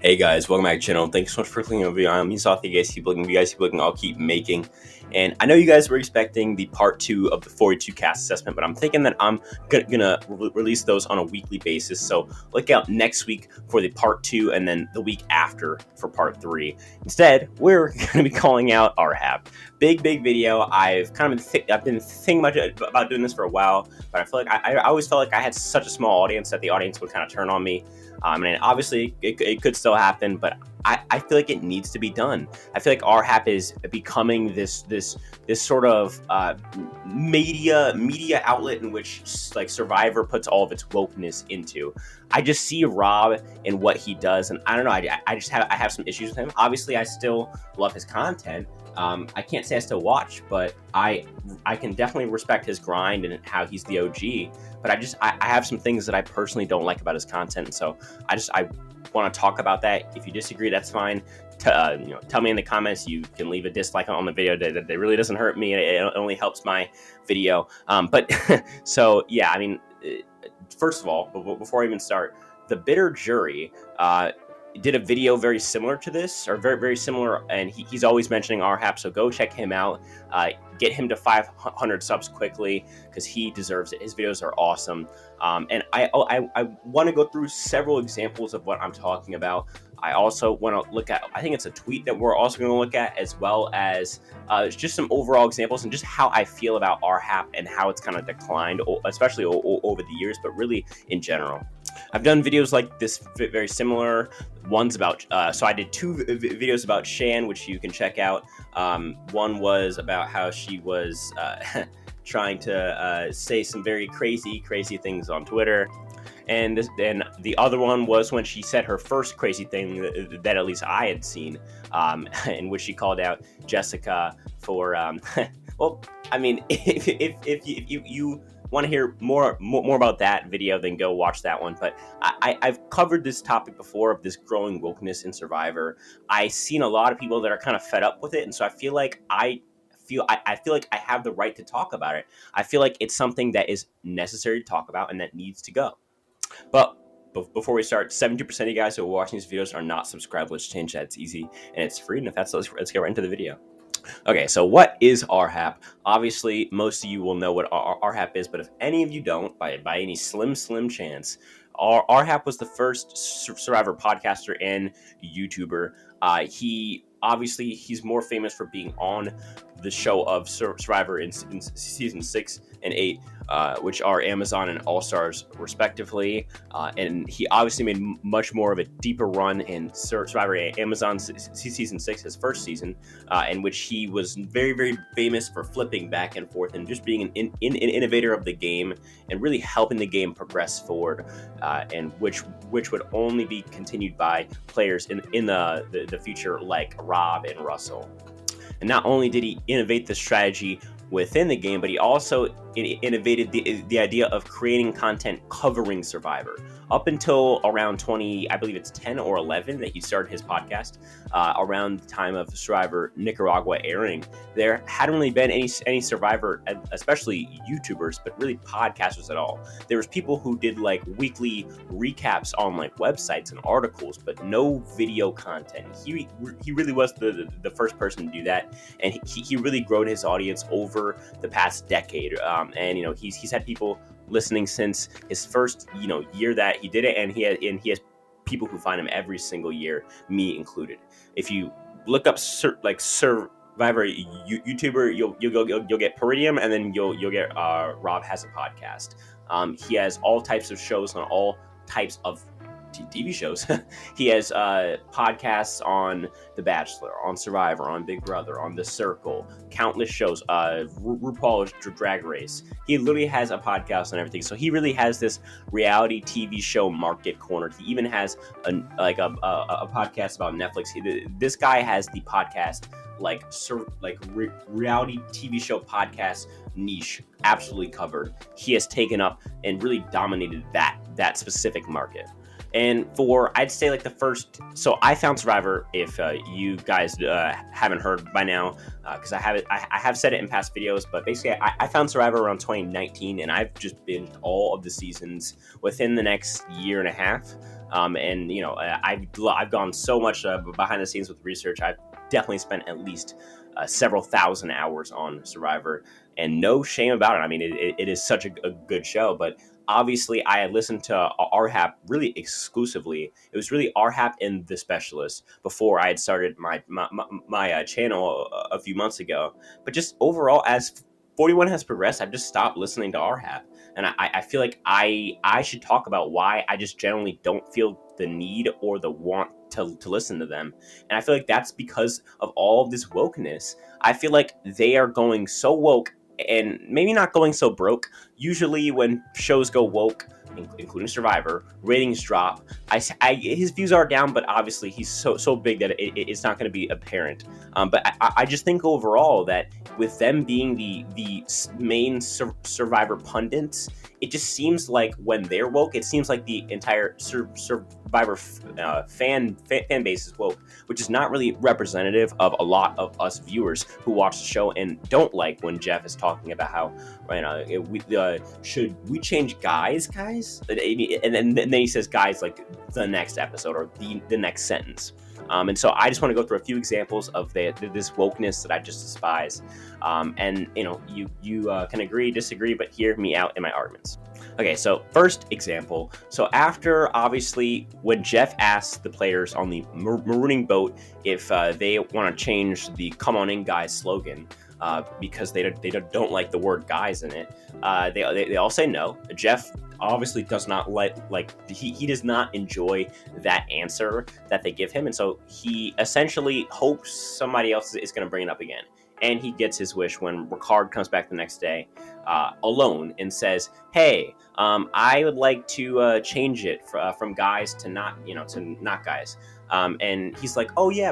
Hey guys, welcome back to the channel. Thanks so much for clicking on the video. I'm Yusuf. You guys keep looking. If you guys keep looking, I'll keep making. And I know you guys were expecting the part 2 of the 42 cast assessment, but I'm thinking that I'm gonna release those on a weekly basis. So look out next week for the part 2, and then the week after for part 3. Instead, we're gonna be calling out RHAP. Big video. I've been thinking about doing this for a while, but I feel like I always felt like I had such a small audience that the audience would kind of turn on me. And obviously it could still happen, but I feel like it needs to be done. I feel like RHAP is becoming this sort of media outlet in which like Survivor puts all of its wokeness into. I just see Rob and what he does, and I don't know. I have some issues with him. Obviously, I still love his content. I can't say I still watch, but I can definitely respect his grind and how he's the OG. But I have some things that I personally don't like about his content, and so I want to talk about that. If you disagree, that's fine. Tell me in the comments. You can leave a dislike on the video. That really doesn't hurt me. It only helps my video. But so yeah, I mean, first of all, before I even start, the Bitter Jury did a video very similar to this, or very similar, and he's always mentioning RHAP, so go check him out. Get him to 500 subs quickly, because he deserves it. His videos are awesome. And I want to go through several examples of what I'm talking about. I also want to look at, I think it's a tweet that we're also going to look at, as well as just some overall examples and just how I feel about RHAP and how it's kind of declined, especially over the years, but really in general. I've done videos like this very similar. One's about, so I did 2 videos about Shan, which you can check out. One was about how she was trying to say some very crazy things on Twitter. And then the other one was when she said her first crazy thing that at least I had seen, in which she called out Jessica for, well, I mean, if you want to hear more about that video, then go watch that one. But I've covered this topic before of this growing wokeness in Survivor. I've seen a lot of people that are kind of fed up with it, and so I feel like I feel like I have the right to talk about it. I feel like it's something that is necessary to talk about and that needs to go. But before we start, 72% of you guys who are watching these videos are not subscribed. Let's change that. It's easy and it's free. And if that's so, let's get right into the video. Okay, so what is RHAP? Obviously, most of you will know what RHAP is, but if any of you don't, by any slim chance, RHAP was the first Survivor podcaster and YouTuber. He's more famous for being on the show of Survivor in season 6 and 8, which are Amazon and All Stars respectively. And he obviously made much more of a deeper run in Survivor Amazon season 6, his first season, in which he was very famous for flipping back and forth and just being an innovator of the game and really helping the game progress forward, and which would only be continued by players in the future like Rob and Russell. And not only did he innovate the strategy within the game, but he also innovated the idea of creating content covering Survivor. Up until around 20, I believe it's 10 or 11 that he started his podcast, around the time of Survivor Nicaragua airing, there hadn't really been any Survivor, especially YouTubers, but really podcasters at all. There was people who did like weekly recaps on like websites and articles, but no video content. He really was the first person to do that, and he really grew his audience over the past decade. And he's had people listening since his first year that he did it, and he has people who find him every single year, me included. If you look up Survivor YouTuber, you'll get Peridium, and then you'll get Rob has a podcast. He has all types of shows on all types of TV shows. He has podcasts on The Bachelor, on Survivor, on Big Brother, on The Circle, countless shows, RuPaul's Drag Race. He literally has a podcast on everything. So he really has this reality TV show market cornered. He even has a podcast about Netflix. This guy has the podcast reality TV show podcast niche absolutely covered. He has taken up and really dominated that specific market. And for, I'd say like the first, so I found Survivor, if you guys haven't heard by now, because I have said it in past videos, but basically I found Survivor around 2019, and I've just binged all of the seasons within the next year and a half. And I've gone so much behind the scenes with research. I've definitely spent at least several thousand hours on Survivor, and no shame about it. I mean, it is such a good show, but obviously I had listened to RHAP really exclusively. It was really RHAP and The Specialist before I had started my channel a few months ago. But just overall, as 41 has progressed, I've just stopped listening to RHAP. And I feel like I should talk about why I just generally don't feel the need or the want to listen to them. And I feel like that's because of all of this wokeness. I feel like they are going so woke and maybe not going so broke. Usually when shows go woke, including Survivor, ratings drop. His views are down, but obviously he's so big that it's not going to be apparent. But I just think overall that with them being the main Survivor pundits, it just seems like when they're woke, it seems like the entire Survivor fan base is woke, which is not really representative of a lot of us viewers who watch the show and don't like when Jeff is talking about how should we change guys, and then he says guys like the next episode or the next sentence. And so I just want to go through a few examples of this wokeness that I just despise. And you can agree, disagree, but hear me out in my arguments. Okay, so first example. So after, obviously, when Jeff asked the players on the marooning boat if they want to change the "Come on in, guys" slogan, because they don't like the word "guys" in it, they all say no. Jeff obviously does not he does not enjoy that answer that they give him, and so he essentially hopes somebody else is going to bring it up again. And he gets his wish when Ricard comes back the next day alone and says, "Hey, I would like to change it from guys to not guys." And he's like, "Oh yeah,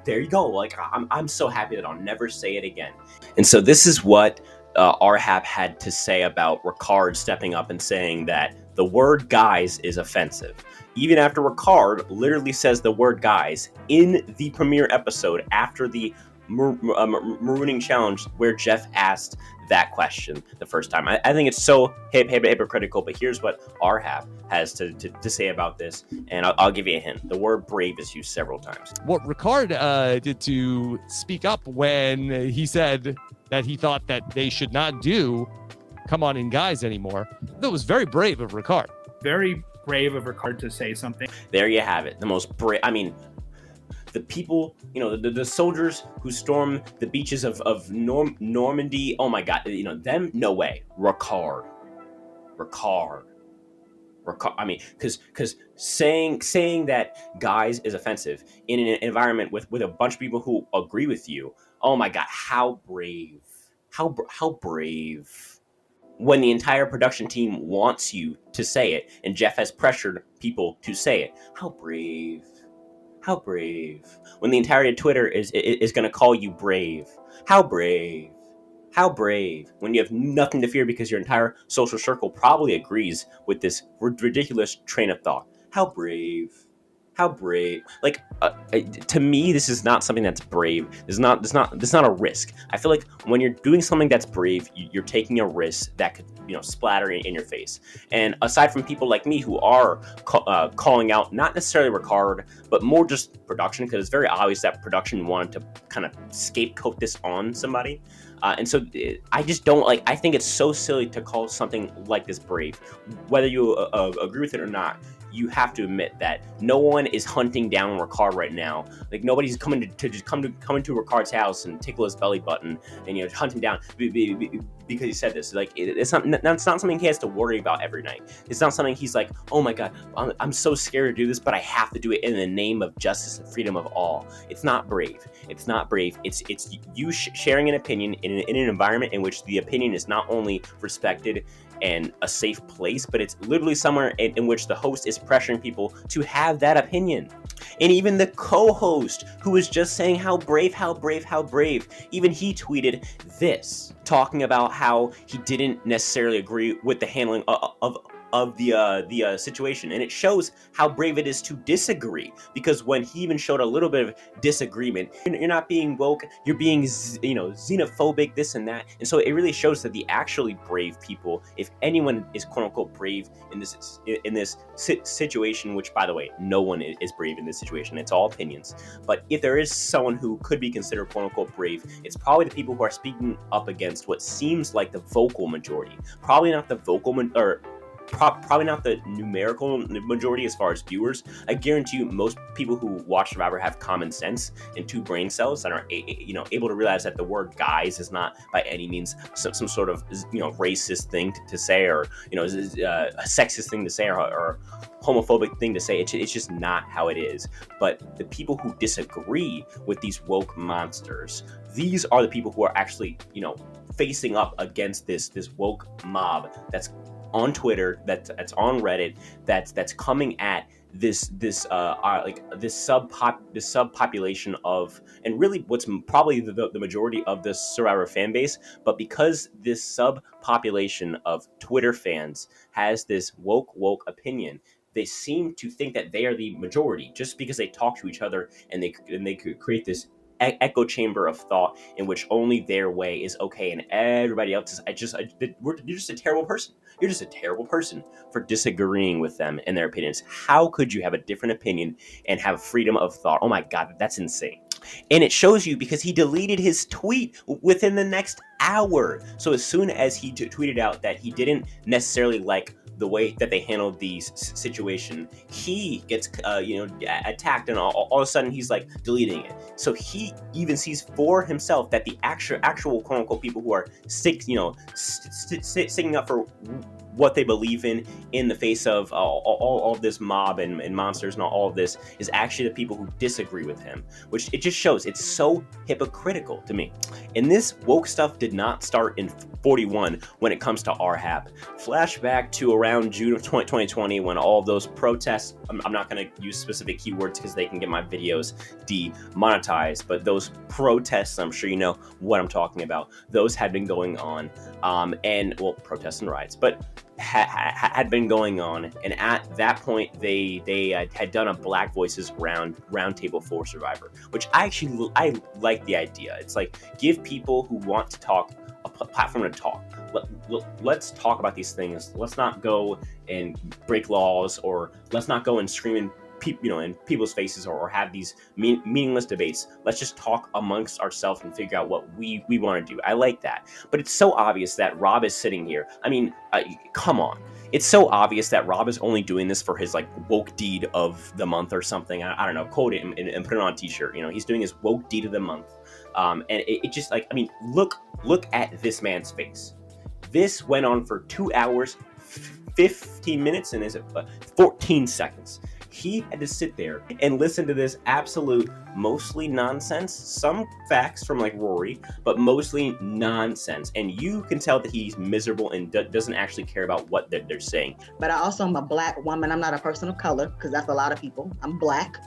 there you go. Like I'm so happy that I'll never say it again." And so this is what RHAP had to say about Ricard stepping up and saying that the word "guys" is offensive. Even after Ricard literally says the word "guys" in the premiere episode after the marooning challenge where Jeff asked that question the first time. I think it's so hypocritical, but here's what RHAP has to say about this, and I'll give you a hint. The word "brave" is used several times. What Ricard did to speak up when he said that he thought that they should not do "Come on in, guys" anymore, that was very brave of Ricard. Very brave of Ricard to say something. There you have it. The most brave. I mean, the people, the soldiers who storm the beaches of Normandy. Oh my God, them. No way. Ricard. I mean, because saying that "guys" is offensive in an environment with a bunch of people who agree with you. Oh my God, how brave. How brave. When the entire production team wants you to say it, and Jeff has pressured people to say it. How brave. How brave. When the entirety of Twitter is going to call you brave. How brave. How brave. When you have nothing to fear because your entire social circle probably agrees with this ridiculous train of thought. How brave. How brave. Like, to me, this is not something that's brave. This is not a risk. I feel like when you're doing something that's brave, you're taking a risk that could, splatter in your face. And aside from people like me who are calling out, not necessarily Ricard, but more just production, because it's very obvious that production wanted to kind of scapegoat this on somebody. And so I just don't I think it's so silly to call something like this brave. Whether you agree with it or not, you have to admit that no one is hunting down Ricard right now. Like, nobody's coming to Ricard's house and tickle his belly button and hunt him down because he said this. Like, it's not something he has to worry about every night. It's not something he's like, "Oh my God, I'm so scared to do this, but I have to do it in the name of justice and freedom of all." It's not brave. It's not brave. It's you sharing an opinion in an environment in which the opinion is not only respected and a safe place, but it's literally somewhere in which the host is pressuring people to have that opinion. And even the co-host, who was just saying how brave, even he tweeted this, talking about how he didn't necessarily agree with the handling of of the situation, and it shows how brave it is to disagree. Because when he even showed a little bit of disagreement, you're not being woke, you're being xenophobic, this and that. And so it really shows that the actually brave people, if anyone is quote unquote brave in this situation, which by the way, no one is brave in this situation, it's all opinions. But if there is someone who could be considered quote unquote brave, it's probably the people who are speaking up against what seems like the vocal majority. Probably not the probably not the numerical majority as far as viewers. I guarantee you most people who watch Survivor have common sense and 2 brain cells that are able to realize that the word guys is not by any means some sort of racist thing to say, or a sexist thing to say, or homophobic thing to say. It's just not how it is. But the people who disagree with these woke monsters, these are the people who are actually facing up against this woke mob that's on Twitter, that's on Reddit, that's coming at this subpopulation of, and really what's probably the majority of the Survivor fan base. But because this subpopulation of Twitter fans has this woke opinion, they seem to think that they are the majority just because they talk to each other, and they could create this echo chamber of thought in which only their way is okay and everybody else is you're just a terrible person. You're just a terrible person for disagreeing with them and their opinions. How could you have a different opinion and have freedom of thought? Oh my God, that's insane. And it shows you because he deleted his tweet within the next hour. So as soon as he tweeted out that he didn't necessarily like the way that they handled the situation, he gets attacked, and all of a sudden he's like deleting it. So he even sees for himself that the actual quote unquote people who are sticking up for what they believe in the face of all of this mob and monsters and all of this, is actually the people who disagree with him, which it just shows it's so hypocritical to me. And this woke stuff did not start in 41 when it comes to RHAP. Flashback to around June of 2020 when all of those protests, I'm not going to use specific keywords because they can get my videos demonetized, but those protests, I'm sure you know what I'm talking about, those had been going on, protests and riots, but had been going on. And at that point they had done a Black Voices roundtable for Survivor, which I like the idea. It's like, give people who want to talk a platform to talk. Let's talk about these things. Let's not go and break laws, or let's not go and scream in people's faces, or have these meaningless debates. Let's just talk amongst ourselves and figure out what we want to do. I like that. But it's so obvious that Rob is sitting here. I mean, come on. It's so obvious that Rob is only doing this for his woke deed of the month or something. I don't know, quote it and put it on a t-shirt. He's doing his woke deed of the month. And it just look at this man's face. This went on for 2 hours, 15 minutes, and 14 seconds. He had to sit there and listen to this absolute, mostly nonsense, some facts from Rory, but mostly nonsense. And you can tell that he's miserable and doesn't actually care about what they're saying. But I also am a Black woman. I'm not a person of color, because that's a lot of people. I'm Black.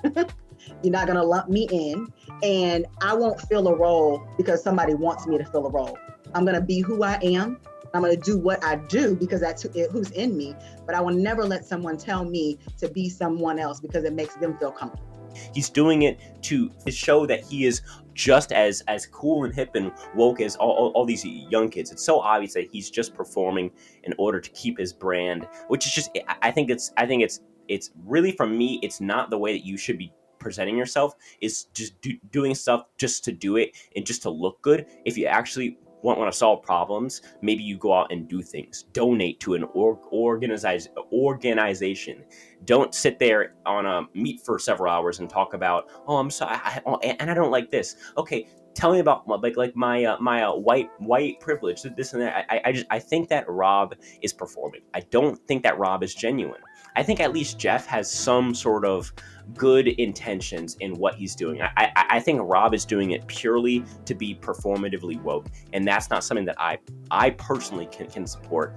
You're not going to lump me in, and I won't fill a role because somebody wants me to fill a role. I'm going to be who I am. I'm going to do what I do because that's who's in me, but I will never let someone tell me to be someone else because it makes them feel comfortable. He's doing it to show that he is just as cool and hip and woke as all these young kids. It's so obvious that he's just performing in order to keep his brand, which is just, I think it's really, for me, it's not the way that you should be presenting yourself. Is just doing stuff just to do it and just to look good. If you actually want to solve problems, maybe you go out and do things. Donate to an organization. Don't sit there on a meet for several hours and talk about, oh, I'm sorry, and I don't like this. Okay, tell me about my white privilege, this and that. I think that Rob is performing. I don't think that Rob is genuine. I think at least Jeff has some sort of good intentions in what he's doing. I think Rob is doing it purely to be performatively woke, and that's not something that I personally can support.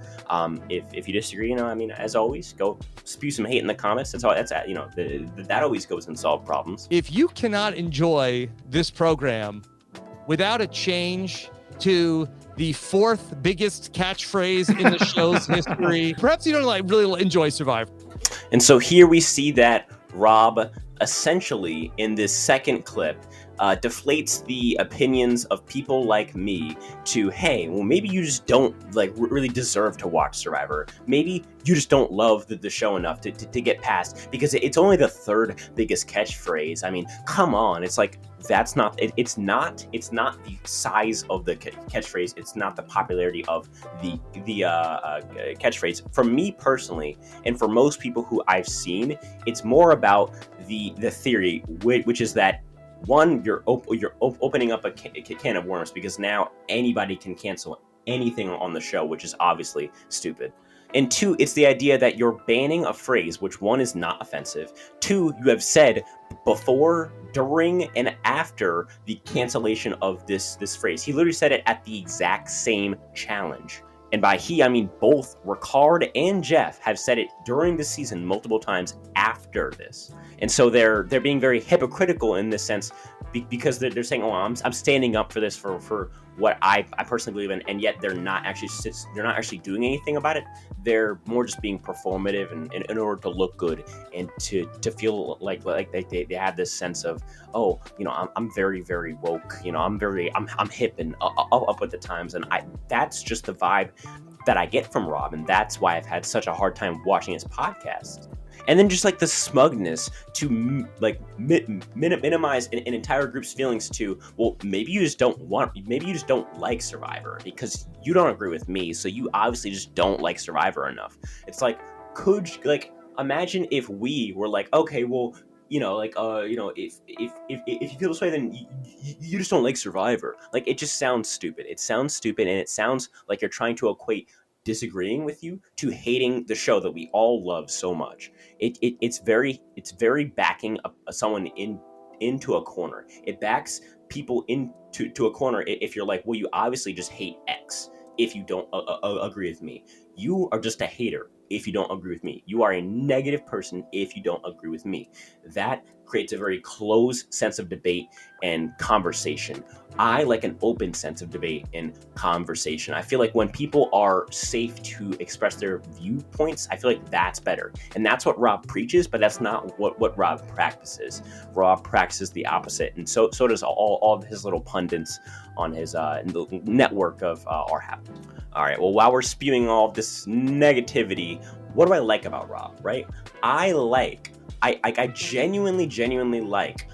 If you disagree, as always, go spew some hate in the comments. That always goes and solve problems. If you cannot enjoy this program without a change to the 4th biggest catchphrase in the show's history. Perhaps you don't really enjoy Survivor. And so here we see that Rob essentially in this second clip deflates the opinions of people like me to, hey, well, maybe you just don't really deserve to watch Survivor. Maybe you just don't love the show enough to get past, because it's only the 3rd biggest catchphrase. I mean, come on. It's like, that's not, it's not the size of the catchphrase. It's not the popularity of the catchphrase. For me personally, and for most people who I've seen, it's more about the theory, which is that, one, you're opening up a can of worms, because now anybody can cancel anything on the show, which is obviously stupid. And 2, it's the idea that you're banning a phrase, which, 1, is not offensive. 2, you have said before, during, and after the cancellation of this phrase. He literally said it at the exact same challenge. And by he, I mean both Ricard and Jeff have said it during the season multiple times after this. And so they're being very hypocritical in this sense, because they're saying, oh, I'm standing up for this, for what I personally believe in, and yet they're not actually doing anything about it. They're more just being performative and in order to look good and to feel like they have this sense of, oh, I'm very, very woke, I'm hip and up with the times. And that's just the vibe that I get from Rob, and that's why I've had such a hard time watching his podcast. And then just like the smugness to minimize an entire group's feelings to, well, maybe you just don't like Survivor because you don't agree with me, so you obviously just don't like Survivor enough. It's like, imagine if we were like, okay, well, if you feel this way, then you just don't like Survivor. Like, it just sounds stupid. It sounds stupid, and it sounds like you're trying to equate disagreeing with you to hating the show that we all love so much. It's very backing someone into a corner. It backs people into a corner if you're like, well, you obviously just hate X if you don't agree with me. You are just a hater if you don't agree with me. You are a negative person if you don't agree with me. That creates a very closed sense of debate and conversation. I like an open sense of debate and conversation. I feel like when people are safe to express their viewpoints, I feel like that's better. And that's what Rob preaches, but that's not what Rob practices. Rob practices the opposite. And so does all of his little pundits on his network of RHAP. All right, well, while we're spewing all of this negativity, what do I like about Rob, right? I genuinely like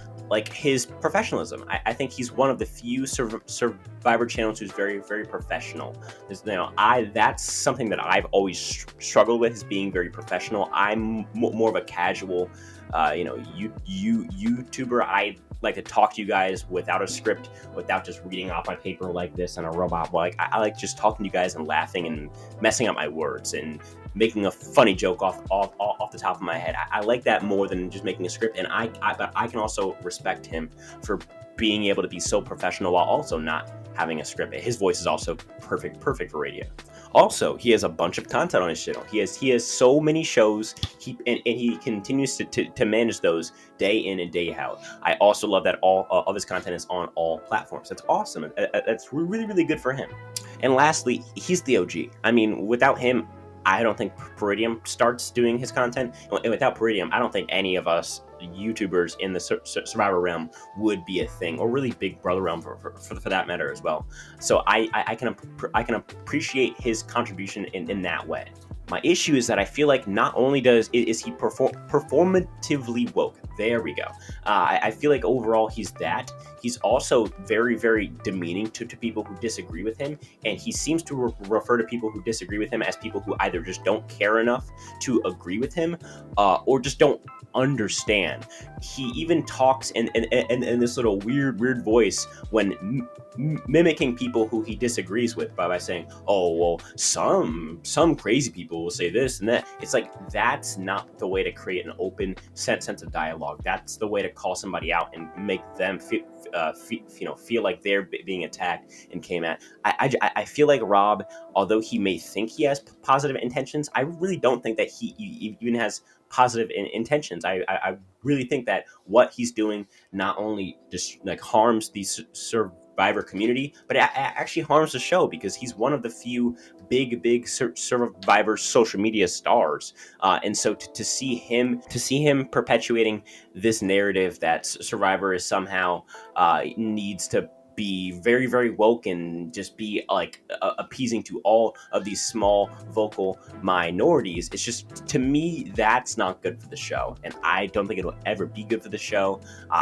his professionalism. I think he's one of the few Survivor channels who's very, very professional. That's something that I've always struggled with, is being very professional. I'm more of a casual, YouTuber. I like to talk to you guys without a script, without just reading off my paper like this on a robot. Like, I like just talking to you guys and laughing and messing up my words and making a funny joke off the top of my head. I like that more than just making a script. And but I can also respect him for being able to be so professional while also not having a script. His voice is also perfect for radio. Also, he has a bunch of content on his channel. He has so many shows. And he continues to manage those day in and day out. I also love that all of his content is on all platforms. That's awesome. That's really, really good for him. And lastly, he's the OG. I mean, without him, I don't think Peridium starts doing his content. And without Peridium, I don't think any of us YouTubers in the Survivor realm would be a thing, or really Big Brother realm for that matter as well. So I can appreciate his contribution in that way. My issue is that I feel like not only is he performatively woke. There we go. I feel like overall he's also very, very demeaning to people who disagree with him, and he seems to refer to people who disagree with him as people who either just don't care enough to agree with him, or just don't understand. He even talks in this little weird voice when mimicking people who he disagrees with by saying, oh, well, some crazy people will say this and that. It's like, that's not the way to create an open sense of dialogue. That's the way to call somebody out and make them feel like they're being attacked and came at. I feel like Rob, although he may think he has positive intentions, I really don't think that he even has positive intentions. I really think that what he's doing not only just harms the Survivor community, but it actually harms the show because he's one of the few big Survivor social media stars, and so to see him perpetuating this narrative that Survivor is somehow needs to be very woke and just be like appeasing to all of these small vocal minorities, it's just, to me, that's not good for the show, and I don't think it'll ever be good for the show.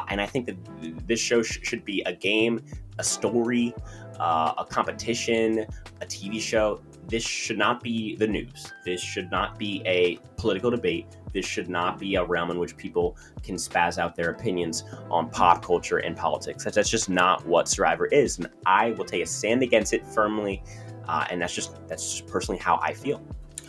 And I think that this show should be a game, a story, a competition, a TV show. This should not be the news. This should not be a political debate. This should not be a realm in which people can spaz out their opinions on pop culture and politics. That's just not what Survivor is, and I will take a stand against it firmly. And that's just personally how I feel.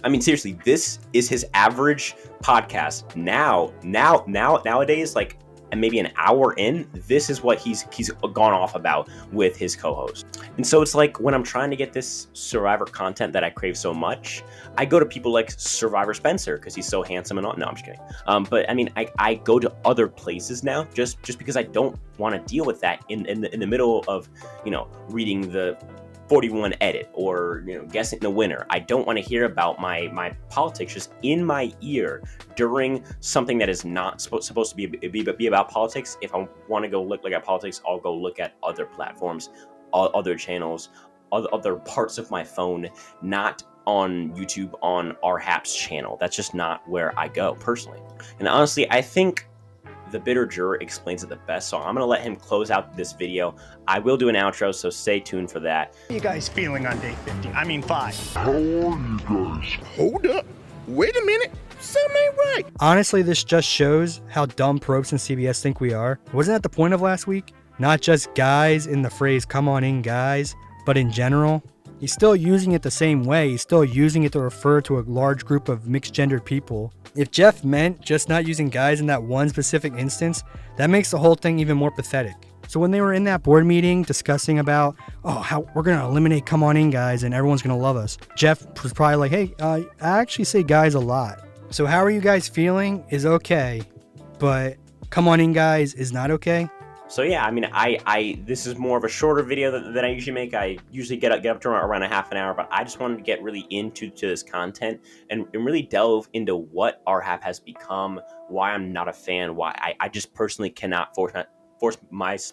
I mean, seriously, this is his average podcast nowadays. Like, and maybe an hour in, this is what he's gone off about with his co-host. And so it's like, when I'm trying to get this Survivor content that I crave so much, I go to people like Survivor Spencer because he's so handsome and all. No, I'm just kidding. But I mean, I go to other places now just because I don't want to deal with that in the middle of, reading the 41 edit or guessing the winner. I don't want to hear about my politics just in my ear during something that is not supposed to be about politics. If I want to go look at politics, I'll go look at other platforms, other channels, other parts of my phone, not on YouTube on RHAP's channel. That's just not where I go personally. And honestly, I think the bitter juror explains it the best, so I'm going to let him close out this video. I will do an outro, so stay tuned for that. How are you guys feeling on day 50? I mean 5. How are you guys? Hold up. Wait a minute. Something ain't right. Honestly, this just shows how dumb Probst and CBS think we are. Wasn't that the point of last week? Not just guys in the phrase, come on in guys, but in general. He's still using it the same way. He's still using it to refer to a large group of mixed-gendered people. If Jeff meant just not using guys in that one specific instance, that makes the whole thing even more pathetic. So when they were in that board meeting discussing about, how we're going to eliminate come on in guys and everyone's going to love us, Jeff was probably like, hey, I actually say guys a lot. So how are you guys feeling is okay, but come on in guys is not okay. So yeah, I mean, this is more of a shorter video than I usually make. I usually get up to around a half an hour, but I just wanted to get really into this content and really delve into what RHAP has become, why I'm not a fan, why I just personally cannot force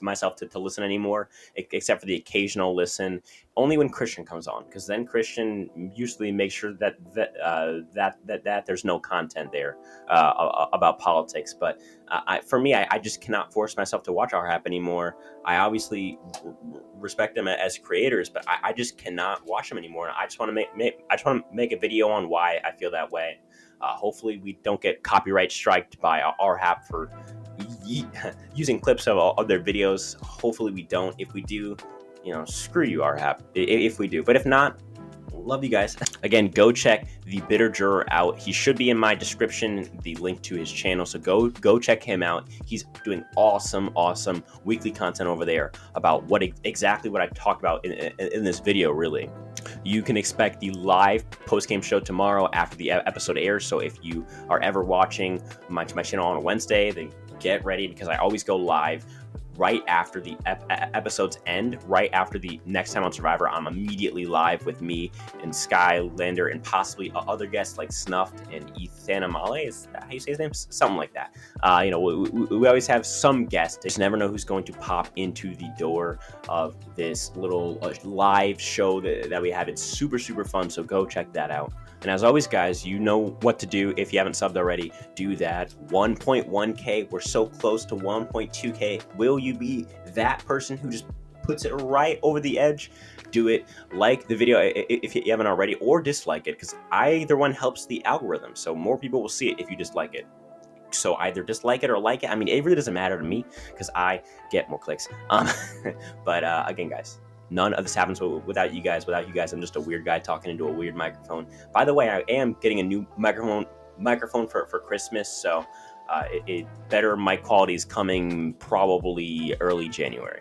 myself to listen anymore, except for the occasional listen, only when Christian comes on, because then Christian usually makes sure that there's no content there about politics. But for me, I just cannot force myself to watch RHAP anymore. I obviously respect them as creators, but I just cannot watch them anymore. I just want to make a video on why I feel that way. Hopefully, we don't get copyright striked by RHAP for using clips of their videos. Hopefully we don't. If we do, screw you, RHAP, if we do. But if not, love you guys. Again, go check the bitter juror out. He should be in my description, the link to his channel, so go check him out. He's doing awesome weekly content over there about exactly what I talked about in this video. Really, you can expect the live post-game show tomorrow after the episode airs. So if you are ever watching my channel on a Wednesday, then get ready, because I always go live right after the episodes end, right after the next time on Survivor. I'm immediately live with me and Skylander and possibly other guests like Snuffed and Ethan Amale. Is that how you say his name? Something like that. We always have some guests. You just never know who's going to pop into the door of this little live show that we have. It's super fun, so go check that out. And as always, guys, you know what to do. If you haven't subbed already, do that. 1.1K. We're so close to 1.2K. Will you be that person who just puts it right over the edge? Do it. Like the video if you haven't already, or dislike it, because either one helps the algorithm. So more people will see it if you dislike it. So either dislike it or like it. I mean, it really doesn't matter to me because I get more clicks. But again, guys, none of this happens without you guys. Without you guys, I'm just a weird guy talking into a weird microphone. By the way, I am getting a new microphone for Christmas, so better mic quality is coming probably early January.